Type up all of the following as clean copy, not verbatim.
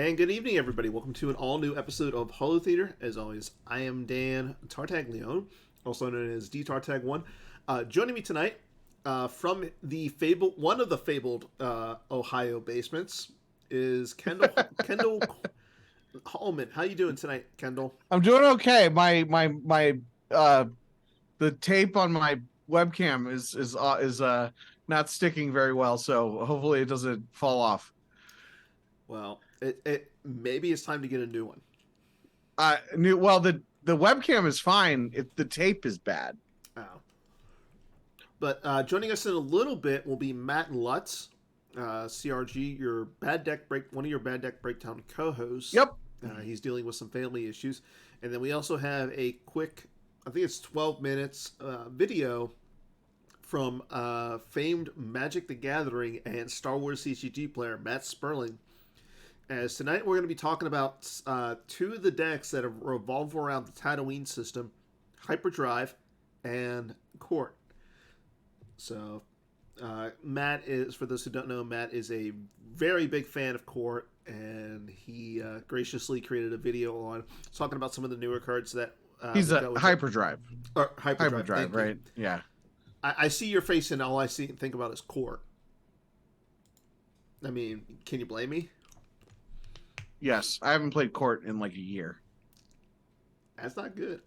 And good evening, everybody. Welcome to an all-new episode of Holotheatre. As always, I am Dan Tartaglione, also known as D Tartag1. Joining me tonight from the one of the fabled Ohio basements is Kendall Hallman. How you doing tonight, Kendall? I'm doing okay. The tape on my webcam is not sticking very well, so hopefully it doesn't fall off. Well, it maybe it's time to get a new one. The webcam is fine. The tape is bad. Oh. But joining us in a little bit will be Matt Lutz, CRG, one of your Bad Deck Breakdown co-hosts. Yep. He's dealing with some family issues. And then we also have a quick, I think it's 12 minutes video from famed Magic the Gathering and Star Wars CCG player Matt Sperling. As tonight we're going to be talking about two of the decks that revolve around the Tatooine system, Hyperdrive and Court. So Matt is, for those who don't know, Matt is a very big fan of Court, and he graciously created a video on talking about some of the newer cards that he's a Hyperdrive. Or Hyperdrive, right? Yeah. I see your face, and all I think about is Court. I mean, can you blame me? Yes, I haven't played Court in like a year. That's not good.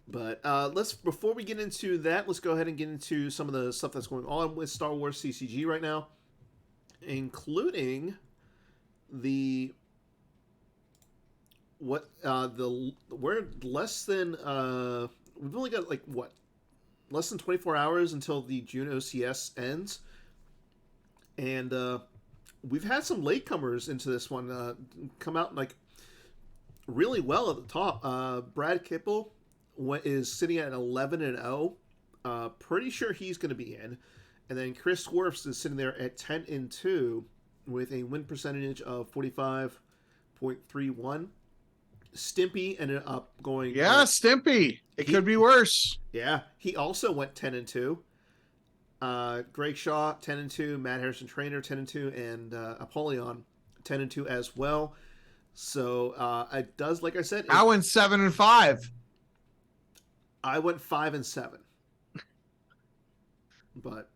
But before we get into that, let's go ahead and get into some of the stuff that's going on with Star Wars CCG right now, including we're less than we've only got less than 24 hours until the June OCS ends, and we've had some latecomers into this one come out really well at the top. Brad Kipple is sitting at 11-0. Pretty sure he's going to be in. And then Chris Werfs is sitting there at 10-2 with a win percentage of 45.31. Stimpy ended up going. Yeah, Stimpy. It could be worse. Yeah, he also went 10-2. Greg Shaw 10-2, Matt Harrison Trainer 10-2, and Apollyon 10-2 as well. So it does, like I said, I went 7-5. I went 5-7. But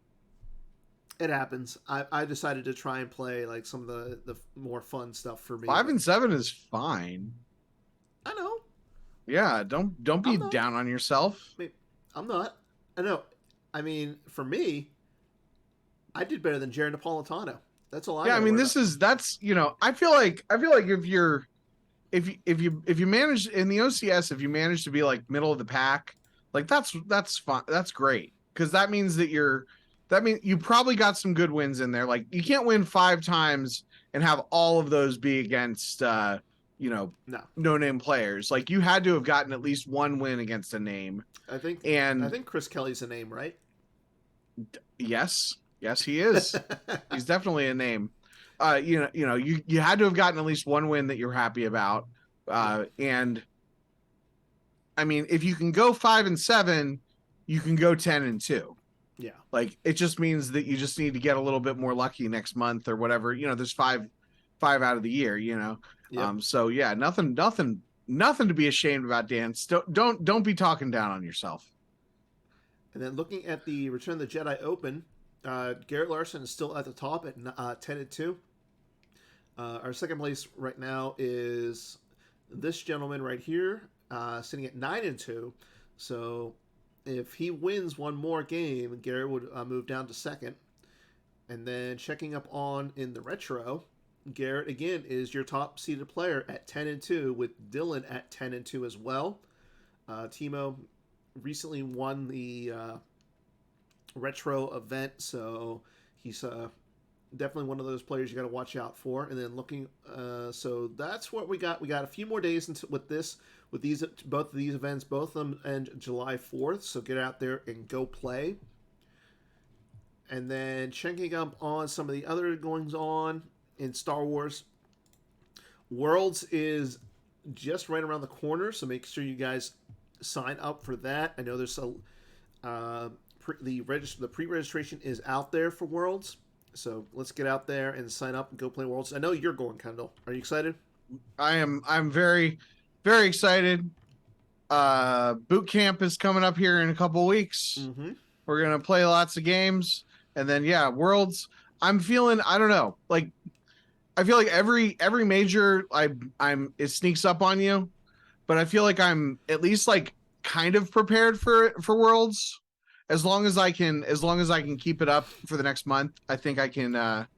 it happens. I decided to try and play like some of the more fun stuff for me. 5-7 is fine. I know. Yeah, don't be down on yourself. I'm not. I know. I mean, for me, I did better than Jared Napolitano. That's all I. Yeah, I mean, that's I feel like if you manage in the OCS, if you manage to be like middle of the pack, like that's fine. That's great, because that means you probably got some good wins in there. Like, you can't win 5 times and have all of those be against no name players. Like, you had to have gotten at least one win against a name. I think Chris Kelly's a name, right? Yes, he is. He's definitely a name. You had to have gotten at least one win that you're happy about. And I mean, if you can go 5-7, you can go 10-2. Yeah. Like, it just means that you just need to get a little bit more lucky next month or whatever. There's five out of the year, Yep. So yeah, nothing to be ashamed about, Dan. Don't be talking down on yourself. And then looking at the Return of the Jedi Open, Garrett Larson is still at the top at 10-2. Our second place right now is this gentleman right here, sitting at 9-2. So if he wins one more game, Garrett would move down to second. And then checking up on in the retro, Garrett again is your top seeded player at 10-2, with Dylan at 10-2 as well. Timo recently won the retro event, so he's definitely one of those players you got to watch out for. And then looking, so that's what we got. We got a few more days with both of these events. Both of them end July 4th, so get out there and go play. And then checking up on some of the other goings on in Star Wars, Worlds is just right around the corner, so make sure you guys sign up for that. I know there's the pre-registration is out there for Worlds, so let's get out there and sign up and go play Worlds. I know you're going, Kendall. Are you excited? I'm very, very excited. Boot camp is coming up here in a couple weeks. Mm-hmm. We're gonna play lots of games, and then yeah, Worlds. I'm feeling, I don't know, like I feel like every major I'm it sneaks up on you, but I feel like I'm at least like kind of prepared for Worlds. As long as I can keep it up for the next month, I think I can not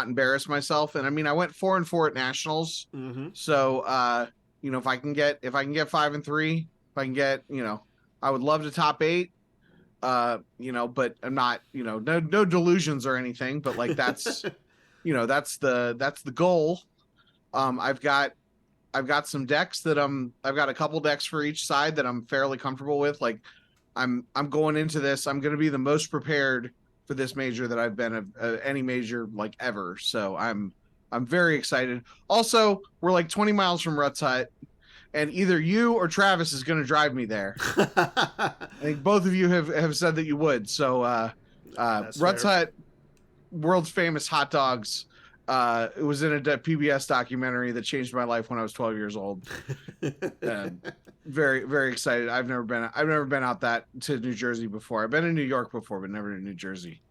embarrass myself. And I mean, I went 4-4 at nationals, Mm-hmm. so if I can get 5-3, if I can get I would love to top 8. But I'm not, no delusions or anything, but like that's the goal. I've got some decks I've got a couple decks for each side that I'm fairly comfortable with. Like I'm going into this, I'm going to be the most prepared for this major that I've been of any major like ever. So I'm very excited. Also, we're like 20 miles from Ruts Hut, and either you or Travis is going to drive me there. I think both of you have said that you would. So That's Ruts fair. Hut, world's famous hot dogs. It was in a PBS documentary that changed my life when I was 12 years old. Very, very excited. I've never been out that to New Jersey before. I've been in New York before, but never in New Jersey.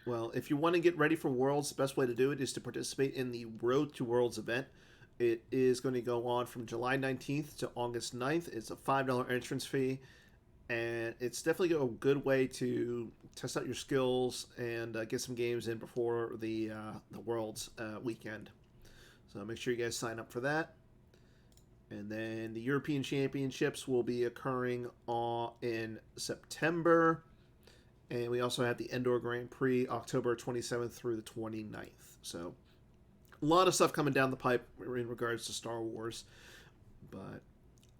Well, if you want to get ready for Worlds, the best way to do it is to participate in the Road to Worlds event. It is going to go on from July 19th to August 9th. It's a $5 entrance fee, and it's definitely a good way to test out your skills and get some games in before the Worlds weekend. So make sure you guys sign up for that. And then the European Championships will be occurring in September. And we also have the Indoor Grand Prix October 27th through the 29th. So a lot of stuff coming down the pipe in regards to Star Wars. But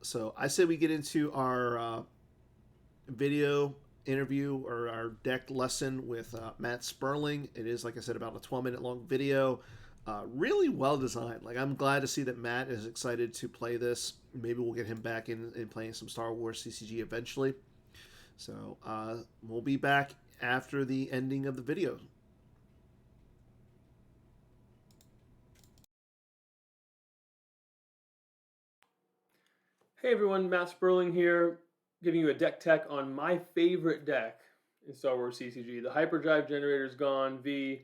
so I say we get into our video interview or our deck lesson with Matt Sperling. It is, like I said, about a 12-minute long video. Really well designed. Like, I'm glad to see that Matt is excited to play this. Maybe we'll get him back in playing some Star Wars CCG eventually. So we'll be back after the ending of the video. Hey everyone, Matt Sperling here, giving you a deck tech on my favorite deck in Star Wars CCG. The Hyperdrive Generator's Gone V.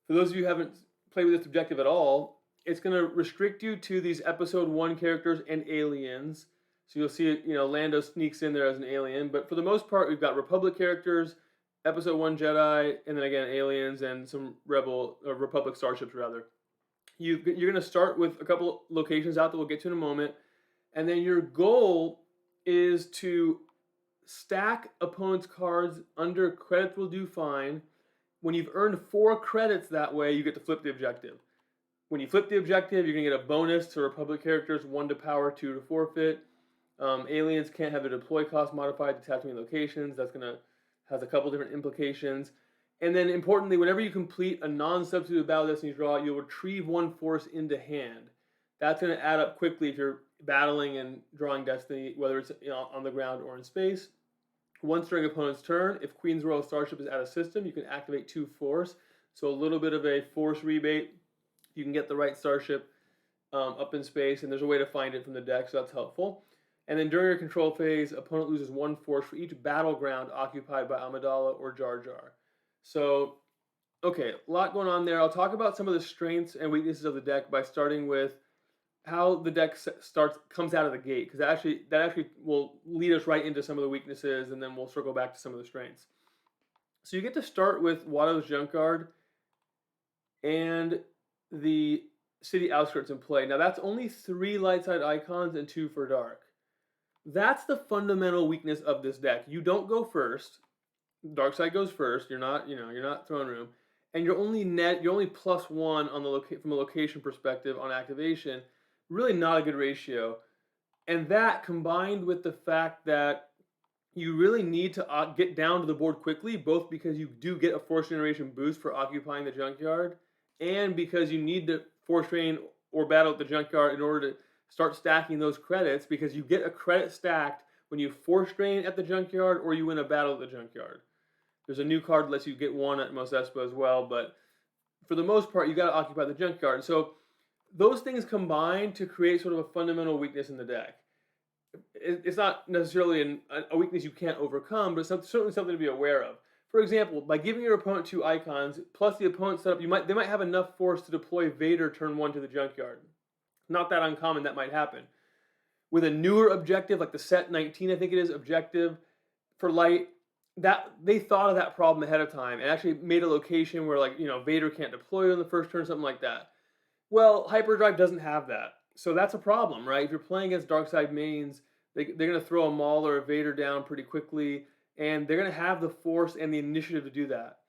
For those of you who haven't played with this objective at all, it's going to restrict you to these Episode 1 characters and aliens. So you'll see, Lando sneaks in there as an alien. But for the most part, we've got Republic characters, Episode 1 Jedi, and then again aliens and some Republic starships, rather. You're going to start with a couple locations out that we'll get to in a moment. And then your goal is to stack opponents' cards under credits will do fine. When you've earned 4 credits that way, you get to flip the objective. When you flip the objective, you're going to get a bonus to Republic characters, 1 to power, 2 to forfeit. Aliens can't have a deploy cost modified to tap to locations. That's going to has a couple different implications. And then importantly, whenever you complete a non-substitute Battle Destiny draw, you'll retrieve 1 force into hand. That's going to add up quickly if you're battling and drawing Destiny, whether it's on the ground or in space. Once during opponent's turn, if Queen's Royal Starship is out of system, you can activate 2 force. So a little bit of a force rebate. You can get the right starship up in space, and there's a way to find it from the deck, so that's helpful. And then during your control phase, opponent loses 1 force for each battleground occupied by Amidala or Jar Jar. So, okay, a lot going on there. I'll talk about some of the strengths and weaknesses of the deck by starting with how the deck comes out of the gate, because that actually will lead us right into some of the weaknesses, and then we'll circle back to some of the strengths. So you get to start with Watto's Junkyard and the City Outskirts in play. Now that's only 3 light side icons and 2 for dark. That's the fundamental weakness of this deck. You don't go first. Dark side goes first. You're not throne room, and you're only +1 on from a location perspective on activation. Really not a good ratio. And that combined with the fact that you really need to get down to the board quickly, both because you do get a force generation boost for occupying the junkyard, and because you need to force train or battle at the junkyard in order to start stacking those credits, because you get a credit stacked when you force train at the junkyard or you win a battle at the junkyard. There's a new card that lets you get 1 at Mos Espa as well, but for the most part, you got to occupy the junkyard. So those things combine to create sort of a fundamental weakness in the deck. It's not necessarily a weakness you can't overcome, but it's certainly something to be aware of. For example, by giving your opponent 2 icons, plus the opponent's setup, they might have enough force to deploy Vader turn 1 to the junkyard. Not that uncommon, that might happen. With a newer objective, like the set 19, I think it is, objective for light, that they thought of that problem ahead of time and actually made a location where, like, Vader can't deploy on the first turn, something like that. Well, Hyperdrive doesn't have that. So that's a problem, right? If you're playing against Darkside mains, they're going to throw a Maul or a Vader down pretty quickly, and they're going to have the force and the initiative to do that.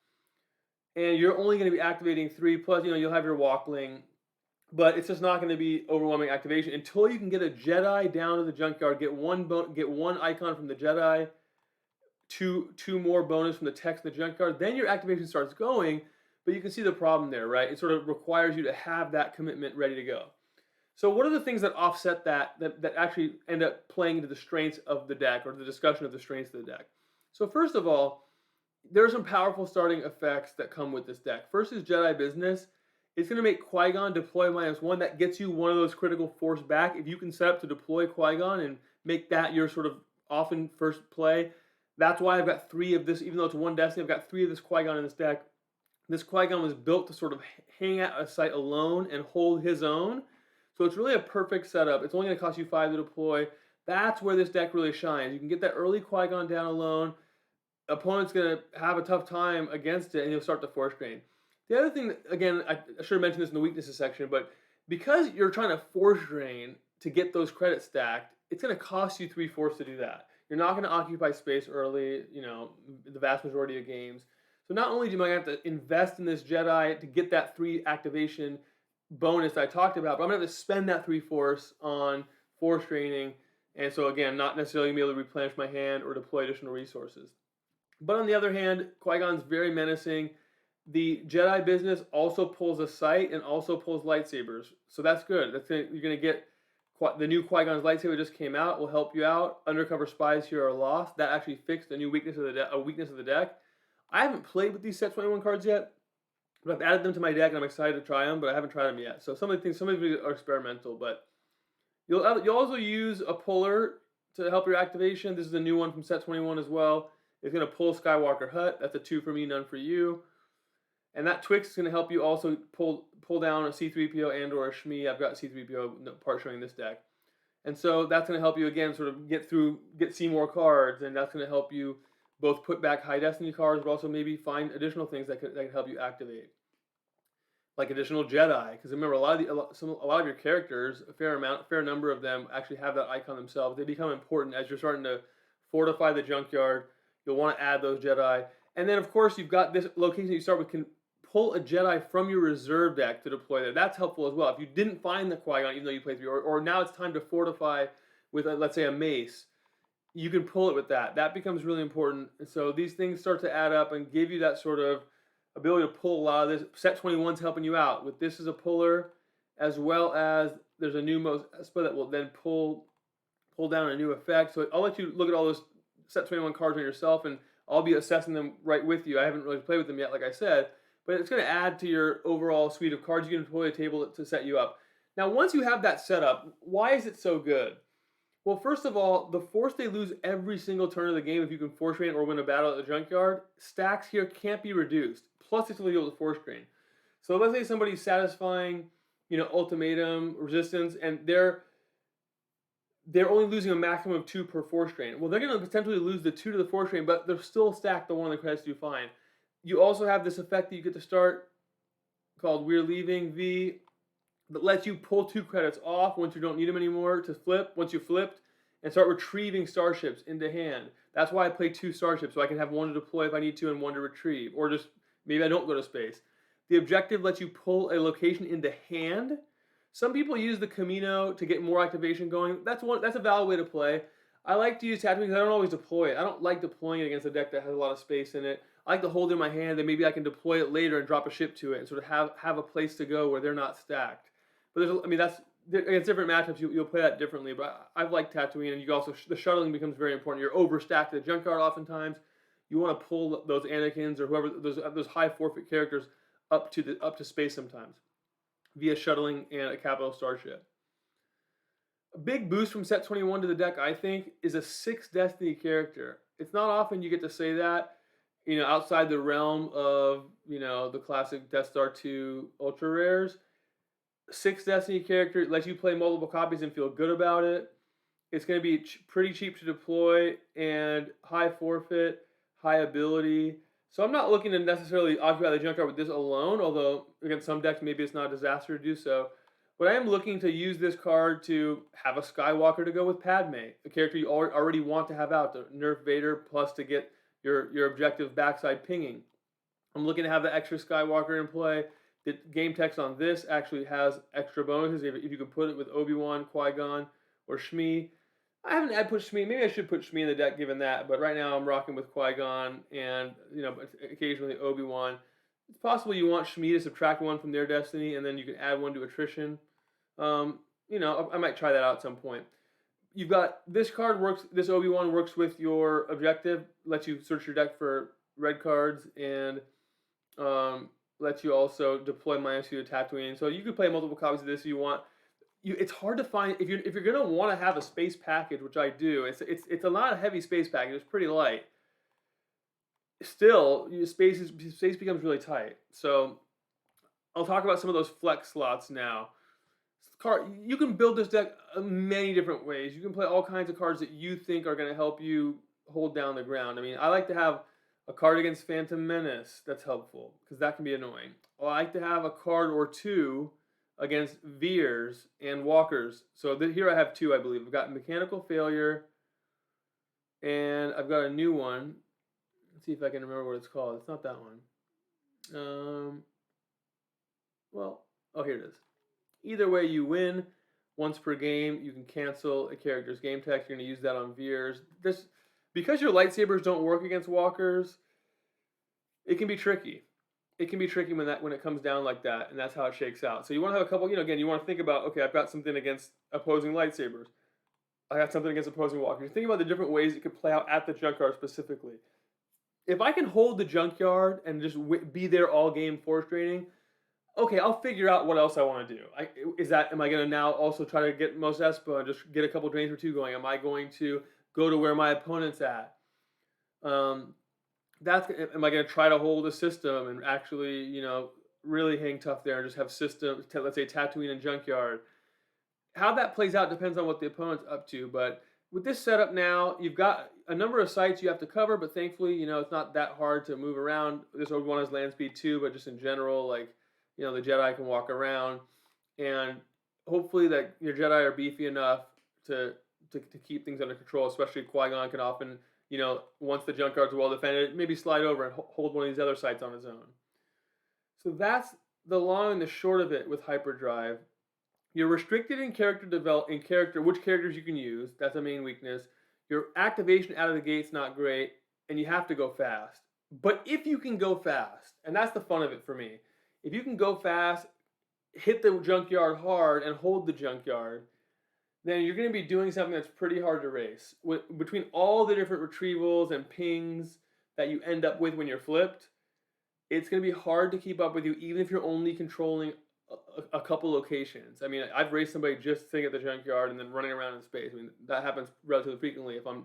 And you're only going to be activating 3, plus, you'll have your Walkling, but it's just not going to be overwhelming activation until you can get a Jedi down to the junkyard, get one icon from the Jedi, two more bonus from the text in the junkyard. Then your activation starts going, but you can see the problem there, right? It sort of requires you to have that commitment ready to go. So what are the things that offset that actually end up playing into the strengths of the deck, or the discussion of the strengths of the deck? So first of all, there are some powerful starting effects that come with this deck. First is Jedi Business. It's going to make Qui-Gon deploy -1. That gets you one of those critical force back. If you can set up to deploy Qui-Gon and make that your sort of often first play, that's why I've got 3 of this. Even though it's 1 Destiny, I've got 3 of this Qui-Gon in this deck. This Qui-Gon was built to sort of hang at a site alone and hold his own. So it's really a perfect setup. It's only going to cost you 5 to deploy. That's where this deck really shines. You can get that early Qui-Gon down alone. Opponent's going to have a tough time against it, and you'll start to force drain. The other thing, again, I should have mentioned this in the weaknesses section, but because you're trying to force drain to get those credits stacked, it's going to cost you 3 force to do that. You're not going to occupy space early, the vast majority of games. So not only do I have to invest in this Jedi to get that 3 activation bonus I talked about, but I'm going to have to spend that 3 force on force draining, and so again, not necessarily be able to replenish my hand or deploy additional resources. But on the other hand, Qui-Gon's very menacing. The Jedi Business also pulls a sight and also pulls lightsabers, so that's good. You're going to get the new Qui-Gon's lightsaber just came out, will help you out. Undercover Spies here are lost. That actually fixed a new weakness of the deck. I haven't played with these set 21 cards yet, but I've added them to my deck and I'm excited to try them, but I haven't tried them yet. So some of these are experimental, but you'll also use a puller to help your activation. This is a new one from set 21 as well. It's going to pull Skywalker Hut. That's a 2 for me, none for you. And that Twix is going to help you also pull down a C-3PO and or a Shmi. I've got C-3PO part showing this deck. And so that's going to help you, again, sort of see more cards, and that's going to help you both put back high destiny cards, but also maybe find additional things that can help you activate, like additional Jedi. Because remember, a lot of your characters, a fair number of them actually have that icon themselves. They become important as you're starting to fortify the junkyard. You'll want to add those Jedi, and then of course you've got this location you start with can pull a Jedi from your reserve deck to deploy there. That's helpful as well. If you didn't find the Qui-Gon, even though you played 3, or now it's time to fortify with, let's say, a mace, you can pull it with that. That becomes really important. And so these things start to add up and give you that sort of ability to pull a lot of this. Set 21's helping you out with this as a puller, as well as there's a new spell that will then pull down a new effect. So I'll let you look at all those set 21 cards on yourself, and I'll be assessing them right with you. I haven't really played with them yet, like I said, but it's going to add to your overall suite of cards you can deploy a table to set you up. Now, once you have that set up, why is it so good? Well, first of all, the force they lose every single turn of the game if you can force drain or win a battle at the junkyard, stacks here can't be reduced. Plus, it's really able to force drain. So let's say somebody's satisfying, ultimatum, resistance, and they're only losing a maximum of 2 per force drain. Well, they're going to potentially lose the 2 to the force drain, but they're still stacked the 1 on the credits do fine. You also have this effect that you get to start called We're Leaving V that lets you pull 2 credits off once you don't need them anymore to flip, once you flipped, and start retrieving starships into hand. That's why I play 2 starships, so I can have 1 to deploy if I need to and 1 to retrieve, or just maybe I don't go to space. The objective lets you pull a location into hand. Some people use the Camino to get more activation going. That's a valid way to play. I like to use Tatooine because I don't always deploy it. I don't like deploying it against a deck that has a lot of space in it. I like to hold it in my hand, and maybe I can deploy it later and drop a ship to it and sort of have a place to go where they're not stacked. But against different matchups, you'll play that differently. But I've liked Tatooine, and the shuttling becomes very important. You're overstacked at the junkyard oftentimes. You want to pull those Anakins or whoever those high forfeit characters up to space sometimes. via shuttling and a capital starship. A big boost from set 21 to the deck, I think, is a 6 Destiny character. It's not often you get to say that, outside the realm of, the classic Death Star 2 ultra rares. 6 Destiny character lets you play multiple copies and feel good about it. It's going to be pretty cheap to deploy and high forfeit, high ability. So I'm not looking to necessarily occupy the junkyard with this alone, although against some decks maybe it's not a disaster to do so. But I am looking to use this card to have a Skywalker to go with Padme, a character you already want to have out, to nerf Vader plus to get your objective backside pinging. I'm looking to have the extra Skywalker in play. The game text on this actually has extra bonuses if you can put it with Obi-Wan, Qui-Gon, or Shmi. I haven't put Shmi. Maybe I should put Shmi in the deck given that, but right now I'm rocking with Qui-Gon and occasionally Obi-Wan. It's possible you want Shmi to subtract 1 from their destiny and then you can add 1 to attrition. I might try that out at some point. You've got this card works. This Obi-Wan works with your objective, lets you search your deck for red cards, and lets you also deploy -2 to Tatooine. So you could play multiple copies of this if you want. It's hard to find if you're gonna want to have a space package, which I do. It's a not a heavy space package. It's pretty light. Still, space becomes really tight. So I'll talk about some of those flex slots now. You can build this deck many different ways. You can play all kinds of cards that you think are going to help you hold down the ground. I mean, I like to have a card against Phantom Menace that's helpful because that can be annoying. I like to have a card or 2 against Veers and Walkers. So here I have 2, I believe. I've got Mechanical Failure, and I've got a new one. Let's see if I can remember what it's called. It's not that one. Here it is. Either way, you win. Once per game, you can cancel a character's game text. You're going to use that on Veers. Because your lightsabers don't work against walkers, it can be tricky. It can be tricky when it comes down like that, and that's how it shakes out. So you want to have a couple, again, you want to think about, okay, I've got something against opposing lightsabers. I got something against opposing walkers. You think about the different ways it could play out at the junkyard specifically. If I can hold the junkyard and just be there all game force draining, okay, I'll figure out what else I want to do. Am I going to now also try to get most Espa and just get a couple drains or 2 going? Am I going to go to where my opponent's at? Am I going to try to hold a system and actually, really hang tough there and just have system, let's say Tatooine and Junkyard? How that plays out depends on what the opponent's up to, but with this setup now, you've got a number of sites you have to cover, but thankfully, it's not that hard to move around. This Obi-Wan has land speed 2, but just in general, the Jedi can walk around, and hopefully that your Jedi are beefy enough to keep things under control, especially Qui-Gon can often, once the junkyard's well defended, maybe slide over and hold one of these other sites on his own. So that's the long and the short of it with Hyperdrive. You're restricted in which characters you can use. That's a main weakness. Your activation out of the gate's not great, and you have to go fast. But if you can go fast, and that's the fun of it for me, if you can go fast, hit the junkyard hard, and hold the junkyard, then you're going to be doing something that's pretty hard to race. Between all the different retrievals and pings that you end up with when you're flipped, it's going to be hard to keep up with you, even if you're only controlling a couple locations. I mean, I've raced somebody just sitting at the junkyard and then running around in space. I mean, that happens relatively frequently if I'm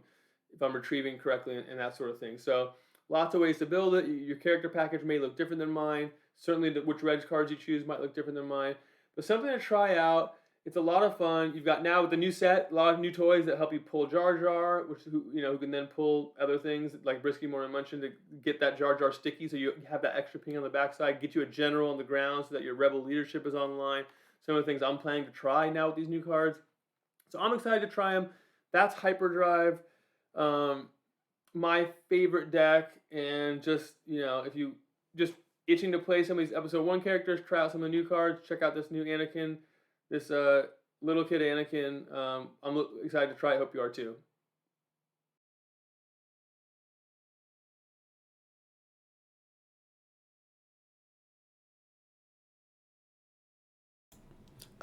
retrieving correctly and that sort of thing. So lots of ways to build it. Your character package may look different than mine. Certainly which red cards you choose might look different than mine. But something to try out. It's a lot of fun. You've got now with the new set, a lot of new toys that help you pull Jar Jar, who can then pull other things like Brisky, Moore, and Munchin to get that Jar Jar sticky, so you have that extra ping on the backside, get you a general on the ground so that your Rebel leadership is online. Some of the things I'm planning to try now with these new cards. So I'm excited to try them. That's Hyperdrive, my favorite deck, and just, if you just itching to play some of these Episode 1 characters, try out some of the new cards, check out this new Anakin. This little kid Anakin, I'm excited to try. I hope you are too.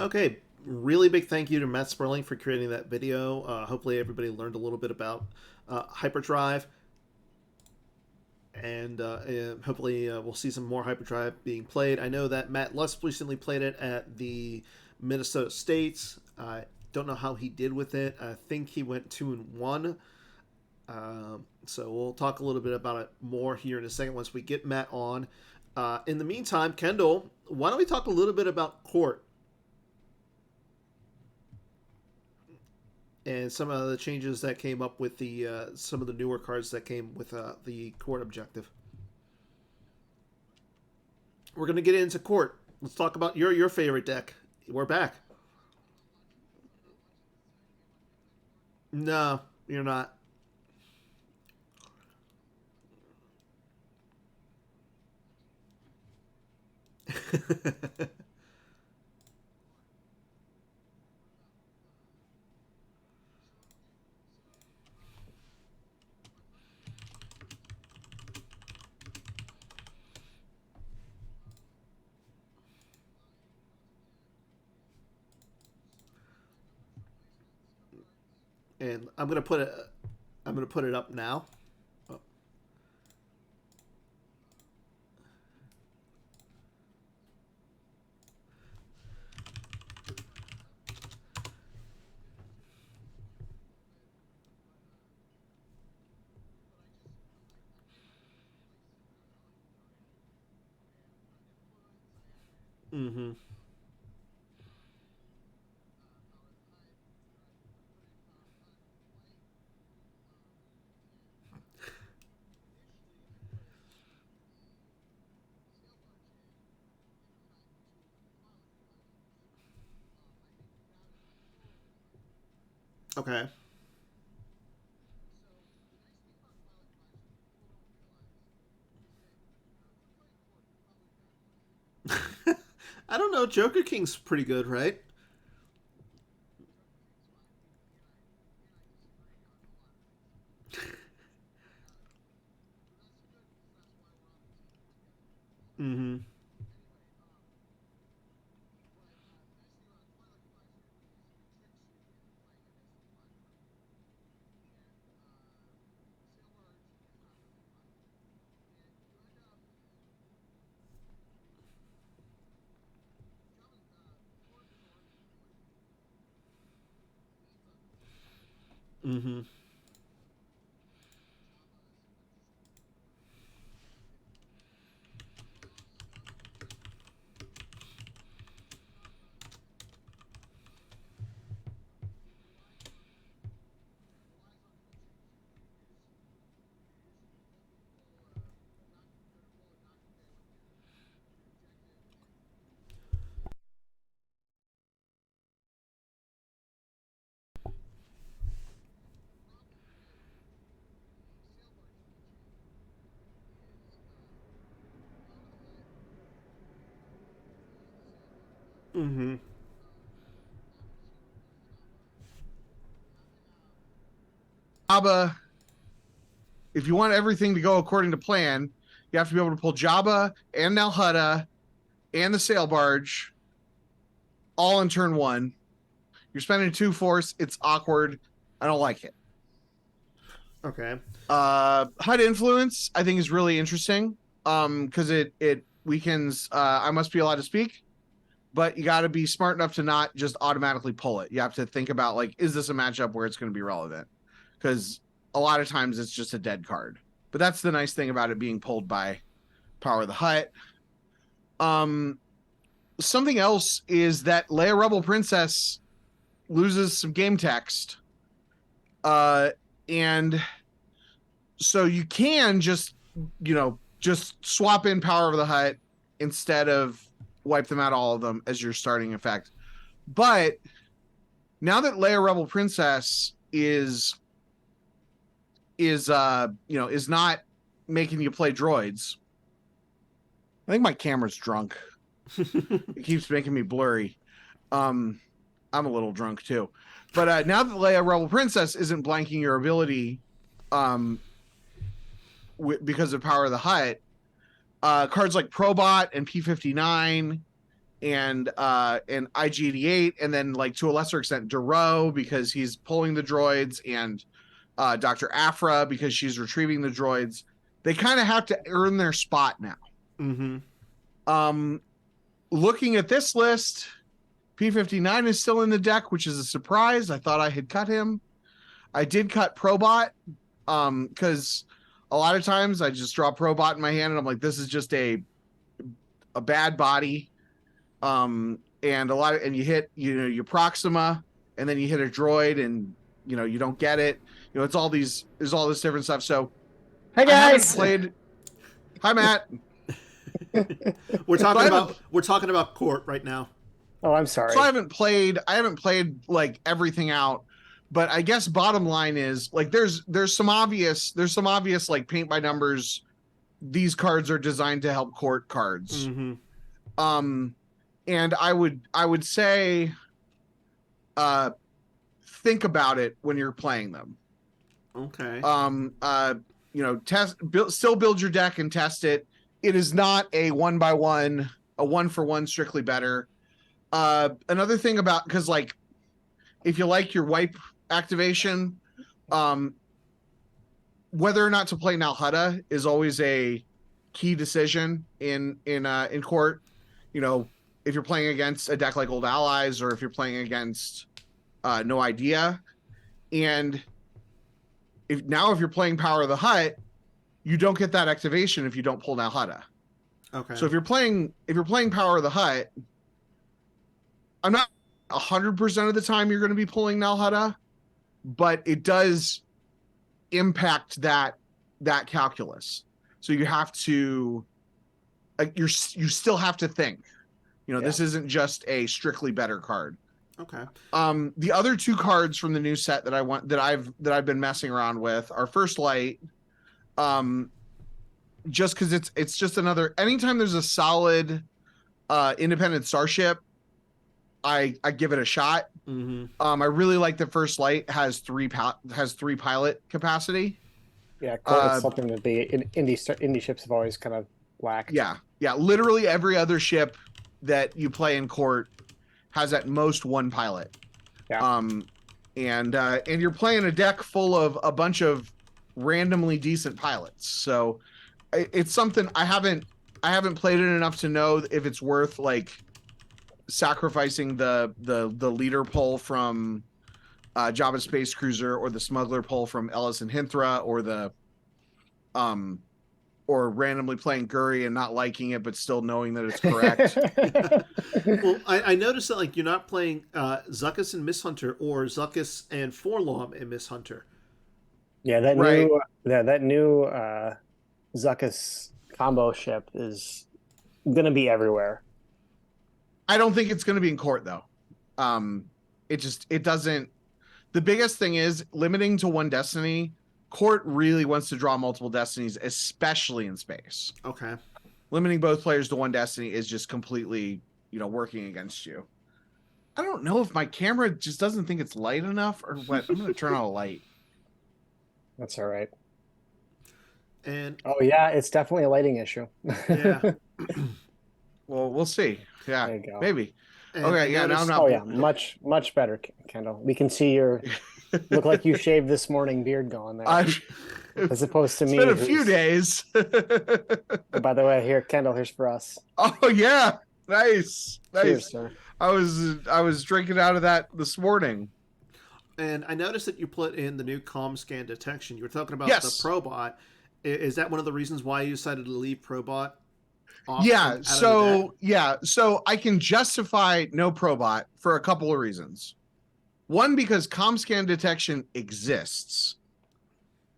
Okay, really big thank you to Matt Sperling for creating that video. Hopefully everybody learned a little bit about Hyperdrive. and hopefully we'll see some more Hyperdrive being played. I know that Matt Lutz recently played it at the Minnesota States. I don't know how he did with it. I think he went 2-1. So we'll talk a little bit about it more here in a second once we get Matt on. In the meantime, Kendall, why don't we talk a little bit about Court and some of the changes that came up with the some of the newer cards that came with the Court objective. We're gonna get into Court. Let's talk about your favorite deck. We're back. No, you're not. And I'm gonna put it up now. Oh. Mm-hmm. Okay. I don't know. Joker King's pretty good, right? Mm-hmm. Mm-hmm. Mm-hmm. Jabba, if you want everything to go according to plan, you have to be able to pull Jabba and Nalhutta and the sail barge all in turn one. You're spending 2 force. It's awkward. I don't like it. Okay. HUD influence, I think, is really interesting. Because it weakens I must be allowed to speak, but you got to be smart enough to not just automatically pull it. You have to think about, like, is this a matchup where it's going to be relevant? Because a lot of times it's just a dead card. But that's the nice thing about it being pulled by Power of the Hut. Something else is that Leia Rebel Princess loses some game text. And so you can just swap in Power of the Hut instead of wipe them out, all of them, as your starting effect. But now that Leia Rebel Princess is not making you play droids. I think my camera's drunk. It keeps making me blurry. I'm a little drunk too. But now that Leia Rebel Princess isn't blanking your ability because of Power of the Hut, cards like Probot and P59 and IG88, and then, like, to a lesser extent, Duro, because he's pulling the droids, and Dr. Afra because she's retrieving the droids. they kind of have to earn their spot now. Mm-hmm. Looking at this list, P59 is still in the deck, which is a surprise. I thought I had cut him. I did cut Probot, because a lot of times I just draw Probot in my hand and I'm like, this is just a bad body. And you hit, your Proxima, and then you hit a droid and you don't get it. There's all this different stuff. So Hi guys. Hi Matt. We're talking about Court right now. Oh, I'm sorry. So I haven't played like everything out, but I guess bottom line is like there's some obvious like paint by numbers. These cards are designed to help Court cards. Mm-hmm. And I would say think about it when you're playing them. Okay. Still build your deck and test it. It is not a 1x1, a 1-for-1 strictly better. Another thing about, because like if you like your wipe activation, whether or not to play Nalhutta is always a key decision in Court. If you're playing against a deck like Old Allies, or if you're playing against No Idea, and if you're playing Power of the Hut, you don't get that activation if you don't pull Nalhutta. Okay. So if you're playing Power of the Hut, I'm not 100% of the time you're going to be pulling Nalhutta, but it does impact that calculus. So you have to, you still have to think. This isn't just a strictly better card. Okay. The other two cards from the new set that I've been messing around with are First Light. Just because it's just another. Anytime there's a solid independent starship, I give it a shot. Mm-hmm. I really like that First Light has three pilot capacity. Yeah, cool. It's something that the indie ships have always kind of lacked. Yeah. Literally every other ship that you play in Court has at most one pilot. Yeah. And you're playing a deck full of a bunch of randomly decent pilots. So it's something I haven't played it enough to know if it's worth like sacrificing the leader pull from Jabba's Space Cruiser, or the smuggler pull from Ellis and Hinthra, or the or randomly playing Guri and not liking it but still knowing that it's correct. Well, I noticed that like you're not playing Zuckuss and Misshunter, or Zuckuss and Forlom and Misshunter. Yeah, that new Zuckuss combo ship is going to be everywhere. I don't think it's going to be in Court though. It doesn't. The biggest thing is limiting to one destiny. Court really wants to draw multiple destinies, especially in space. Okay. Limiting both players to one destiny is just completely, working against you. I don't know if my camera just doesn't think it's light enough or what. I'm going to turn on a light. That's all right. And yeah, it's definitely a lighting issue. Yeah. Well, we'll see. Yeah, there you go. maybe. And Okay, yeah, now I'm not. Oh yeah, much better, Kendall. We can see your look like you shaved this morning beard going there, as opposed to me. It's been a few days. Oh, by the way, here, Kendall, here's for us. Oh yeah, nice. Cheers, sir. I was drinking out of that this morning. And I noticed that you put in the new comm scan detection. You were talking about Yes. the Probot. Is that one of the reasons why you decided to leave Probot off? Yeah, out of so I can justify no Probot for a couple of reasons. One, because comm scan detection exists.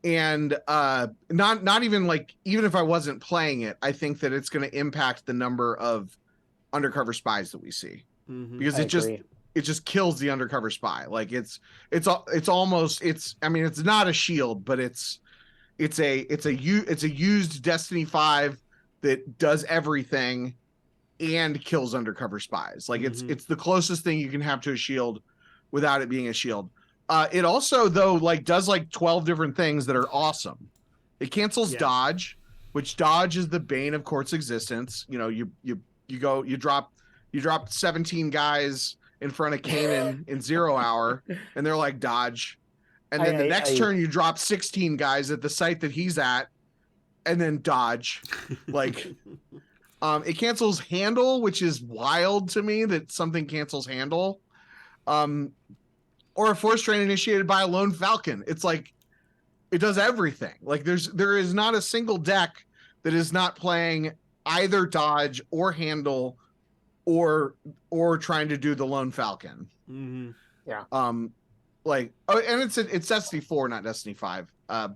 And not even like, even if I wasn't playing it, I think that it's going to impact the number of undercover spies that we see. Mm-hmm. Because it just kills the undercover spy. Like it's not a shield, but it's a used Destiny 5 that does everything and kills undercover spies. Like it's the closest thing you can have to a shield without it being a shield. It also though like does like 12 different things that are awesome. It cancels dodge, which dodge is the bane of Court's existence. You drop 17 guys in front of Kanan in 0 hour, and they're like dodge. And then the next turn you drop 16 guys at the site that he's at, and then dodge. Like, it cancels handle, which is wild to me that something cancels handle. Or a force train initiated by a lone falcon. It's like it does everything. Like there is not a single deck that is not playing either dodge or handle or trying to do the lone falcon. Mm-hmm. Yeah. Like, oh, and it's Destiny 4, not Destiny 5. Yeah,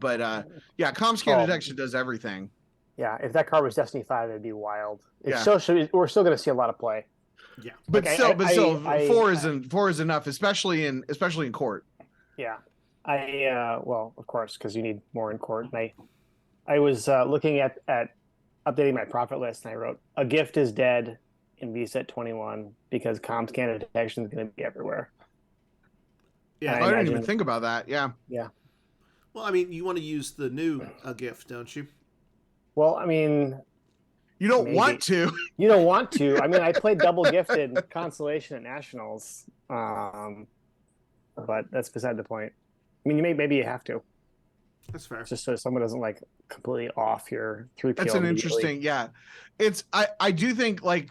comm scan detection does everything. Yeah, if that card was Destiny 5, it'd be wild. Yeah. We're still going to see a lot of play. Yeah, but Like, still, I- four is enough, especially in court. Yeah, well, of course, because you need more in court. And I was looking at updating my profit list, and I wrote a gift is dead in VSET 21 because comm scan detection is going to be everywhere. yeah. I didn't even think about that. Yeah. Well, I mean, you want to use the new gift, don't you? Well, I mean, You don't Maybe. want to. you don't want to. I mean, I played double gifted Constellation at Nationals, but that's beside the point. I mean, maybe you have to, That's fair. just so someone doesn't like completely off your 3PL. That's an interesting. Yeah, it's. I do think like.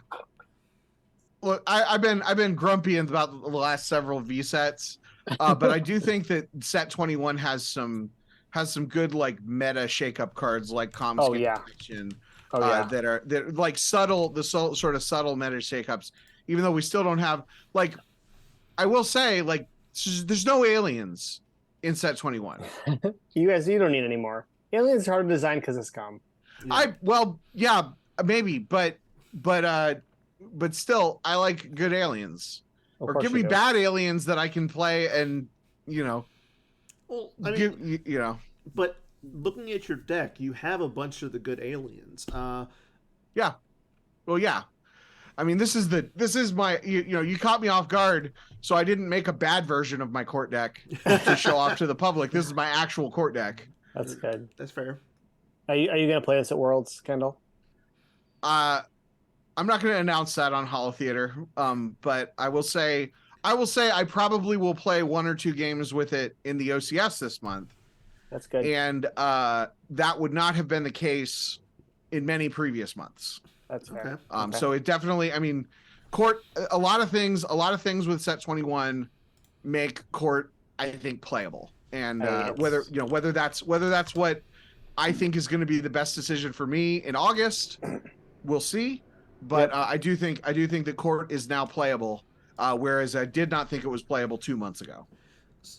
Look, I've been grumpy about the last several V sets, but I do think that set 21 has some good like meta shakeup cards like comm Oh, scan yeah. detection. Oh yeah, That are like subtle, sort of subtle meta shakeups. Even though we still don't have like, I will say like there's no aliens in set 21. you don't need any more. Aliens are hard to design because it's comm. Yeah, maybe, but still, I like good aliens. Of Or course give you me do. bad aliens that I can play and Well, I mean, give. but looking at your deck, you have a bunch of the good aliens. Yeah. Well, yeah. I mean, this is my you caught me off guard, so I didn't make a bad version of my court deck to show off to the public. This is my actual court deck. That's good. That's fair. Are you going to play this at Worlds, Kendall? I'm not going to announce that on Holotheatre, but I will say I probably will play 1 or 2 games with it in the OCS this month. That's good. And that would not have been the case in many previous months. That's fair. Okay. Okay. So it definitely, I mean, court, a lot of things with set 21 make court, I think, playable. And whether that's what I think is going to be the best decision for me in August, we'll see. But Yep. I do think that court is now playable, whereas I did not think it was playable 2 months ago.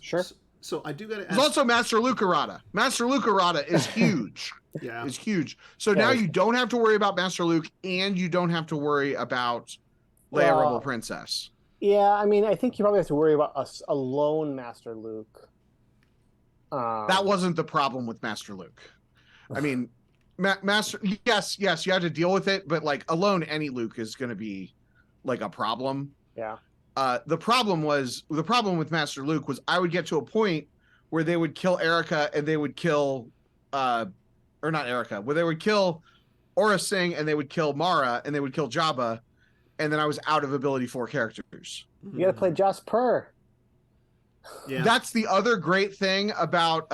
Sure. So I do got to ask. There's also Master Lucarada. Master Lucarada is huge. Yeah. Is huge. So now you don't have to worry about Master Luke, and you don't have to worry about Leia Well, Rebel Princess. Yeah, I mean, I think you probably have to worry about a lone Master Luke. That wasn't the problem with Master Luke. I mean, Master. Yes, you have to deal with it, but like alone, any Luke is going to be like a problem. Yeah. The problem with Master Luke was I would get to a point where they would kill Erica and they would kill, or not Erica, where they would kill Aura Singh and they would kill Mara and they would kill Jabba, and then I was out of ability 4 characters. You got to play Joss Per. Yeah. That's the other great thing about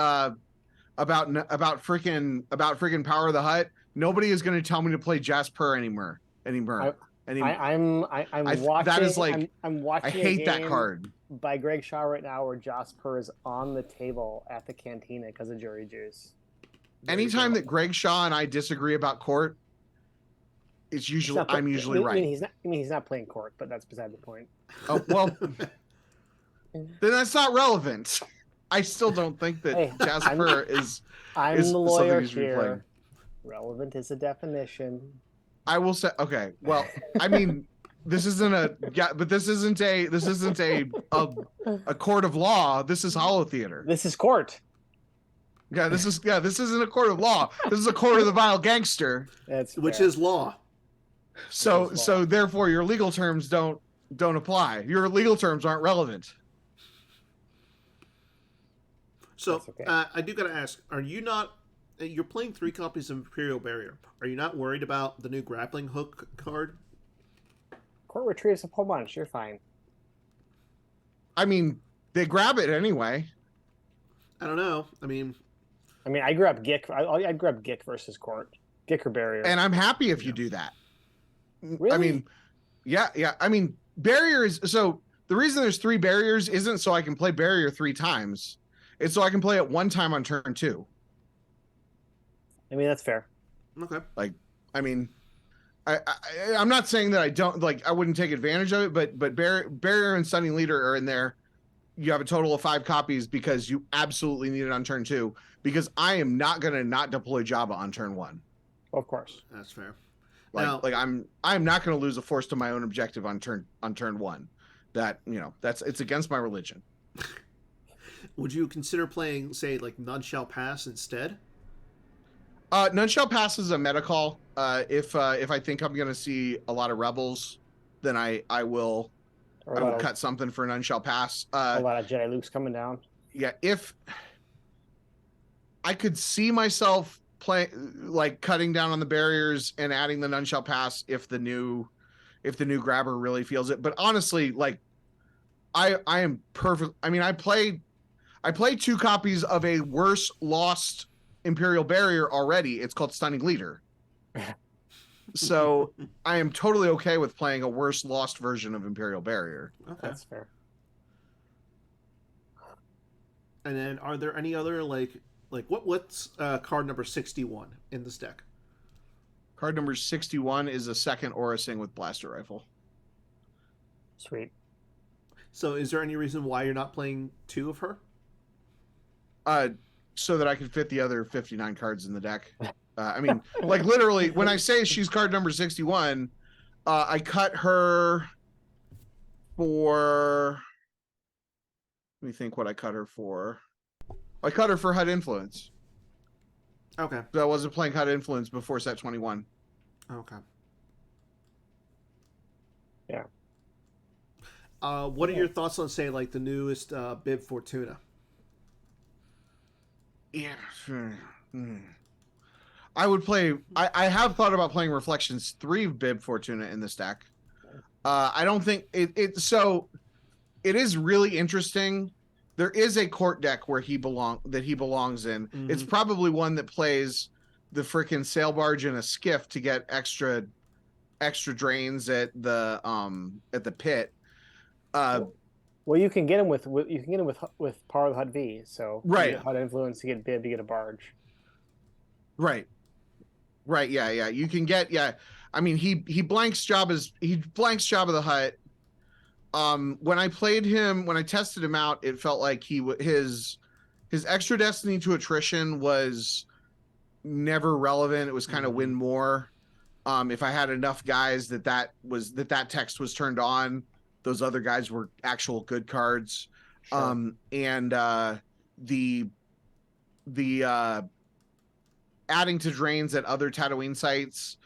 freaking Power of the Hut. Nobody is going to tell me to play Jasper anymore. I'm watching. That is like I'm watching. I hate a that game card. by Greg Shaw right now, where Jasper is on the table at the cantina because of jury juice. Anytime that Greg Shaw and I disagree about court, it's usually I'm usually right. He's not playing court, but that's beside the point. Oh well, then that's not relevant. I still don't think that Hey, Jasper is. I'm is the something lawyer you should be playing. here. Relevant is a definition. I will say okay. Well, I mean, this isn't a court of law. This is Holotheatre. This is court. This isn't a court of law. This is a court of the vile gangster. That's Which fair. is law. So therefore your legal terms don't apply. Your legal terms aren't relevant. So That's okay. I do got to ask: are you not? You're playing 3 copies of Imperial Barrier. Are you not worried about the new grappling hook card? Court retrieves a whole bunch. You're fine. I mean, they grab it anyway. I don't know. I mean, I mean, I grew up Gick. I grew up Gick versus Court, Gick or barrier. And I'm happy if you do that. Really? I mean, yeah. I mean, barriers. So the reason there's 3 barriers isn't so I can play barrier 3 times. It's so I can play it 1 time on turn 2. I mean, that's fair. Okay. Like, I mean, I'm not saying that I don't like. I wouldn't take advantage of it, but barrier and stunning leader are in there. You have a total of 5 copies because you absolutely need it on turn 2. Because I am not gonna not deploy Jabba on turn 1. Of course, That's fair. Like I'm not gonna lose a force to my own objective on turn 1. That it's against my religion. Would you consider playing, say, like None Shall Pass instead? None Shall Pass is a meta call. If I think I'm gonna see a lot of rebels, then I will cut something for None Shall Pass. A lot of Jedi Luke's coming down. Yeah, if I could see myself cutting down on the barriers and adding the None Shall Pass if the new grabber really feels it. But honestly, like I am perfect. I mean, I played 2 copies of a worse lost Imperial barrier already. It's called Stunning Leader. So I am totally okay with playing a worse lost version of Imperial barrier. Okay. That's fair. And then, are there any other what's card number 61 in this deck? Card number 61 is a second Oracing with blaster rifle. Sweet. So, is there any reason why you're not playing 2 of her? So that I can fit the other 59 cards in the deck. I mean, like literally, when I say she's card number 61, I cut her for. Let me think what I cut her for. I cut her for HUD Influence. Okay. So I wasn't playing HUD Influence before set 21. Okay. Yeah. What are your thoughts on, say, like the newest Bib Fortuna? Yeah. I would play. I have thought about playing Reflections 3 Bib Fortuna in this deck. I don't think it. So it is really interesting. There is a court deck where he belongs in. Mm-hmm. It's probably one that plays the freaking sail barge and a skiff to get extra drains at the pit. Well, you can get him with Power of the HUD V. So right, you get HUD Influence, you get Bib, you get a barge. Right. Yeah. You can get I mean, he blanks Jabba the Hutt. When I played him, when I tested him out, it felt like his extra destiny to attrition was never relevant. It was kind of win more. If I had enough guys that text was turned on, those other guys were actual good cards. Sure. And the adding to drains at other Tatooine sites,